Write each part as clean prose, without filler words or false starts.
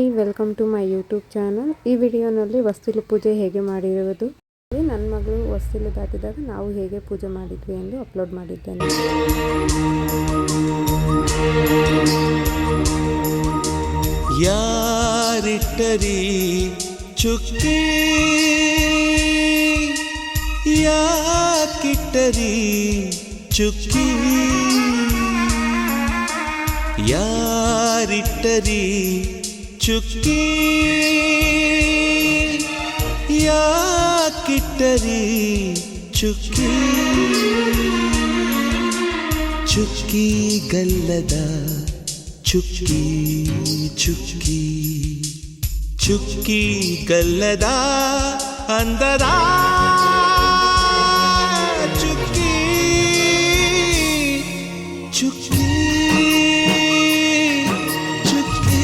Hi, welcome to my YouTube channel. ಈ ವಿಡಿಯೋನಲ್ಲಿ ವಸ್ತಿಲು ಪೂಜೆ ಹೇಗೆ ಮಾಡಿರುವುದು, ನನ್ನ ಮಗಳು ವಸ್ತಿಲು ದಾಟಿದಾಗ ನಾವು ಹೇಗೆ ಪೂಜೆ ಮಾಡಿದ್ವಿ ಎಂದು ಅಪ್ಲೋಡ್ ಮಾಡಿದ್ದೇನೆ. ಯಾರಿಟ್ಟರಿ ಚುಕ್ಕಿ ಯಾಕಿಟ್ಟರಿ ಚುಕ್ಕಿ ಯಾರಿಟ್ಟರಿ ಚುಕ್ಕಿ ಯಾಕಿಟ್ಟರಿ ಚುಕ್ಕಿ ಚುಕ್ಕಿ ಗಲ್ಲದ ಚುಕ್ಕಿ ಚುಕ್ಕಿ ಚುಕ್ಕಿ ಗಲ್ಲದ ಅಂದದ ಚುಕ್ಕಿ ಚುಕ್ಕಿ ಚುಕ್ಕಿ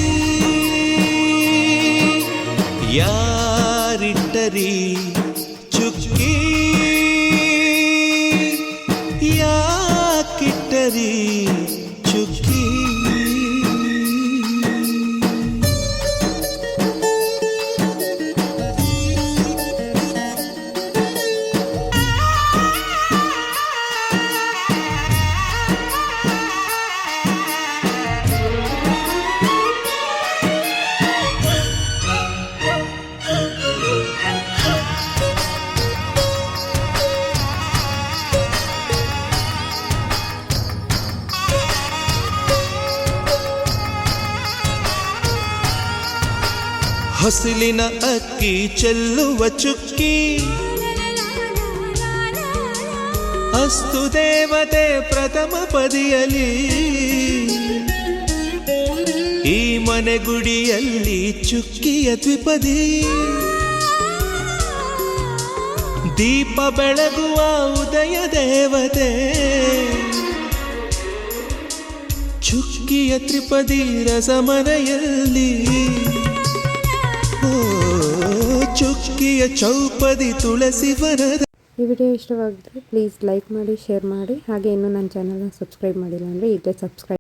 ಯಾರಿಟ್ಟರಿ ಚುಕ್ಕಿ ಯಾಕಿಟ್ಟರಿ ಚುಕ್ಕಿ ಹೊಸಲಿನ ಅಕ್ಕಿ ಚೆಲ್ಲುವ ಚುಕ್ಕಿ ಅಸ್ತು ದೇವತೆ ಪ್ರಥಮ ಪದಿಯಲಿ ಈ ಮನೆ ಗುಡಿಯಲ್ಲಿ ಚುಕ್ಕಿಯ ದ್ವಿಪದಿ ದೀಪ ಬೆಳಗುವ ಉದಯ ದೇವತೆ ಚುಕ್ಕಿಯ ತ್ರಿಪದಿ ರಸಮನೆಯಲ್ಲಿ ಚುಕ್ಕಿಯ ಚೌಪದಿ ತುಳಸಿ ವರದ. ಈ ವಿಡಿಯೋ ಇಷ್ಟವಾಗಿದ್ದರೆ ಪ್ಲೀಸ್ ಲೈಕ್ ಮಾಡಿ, ಶೇರ್ ಮಾಡಿ. ಹಾಗೆ ಇನ್ನೂ ನನ್ನ ಚಾನಲ್ನ ಸಬ್ಸ್ಕ್ರೈಬ್ ಮಾಡಿಲ್ಲ ಅಂದರೆ ಈಗಲೇ ಸಬ್ಸ್ಕ್ರೈಬ್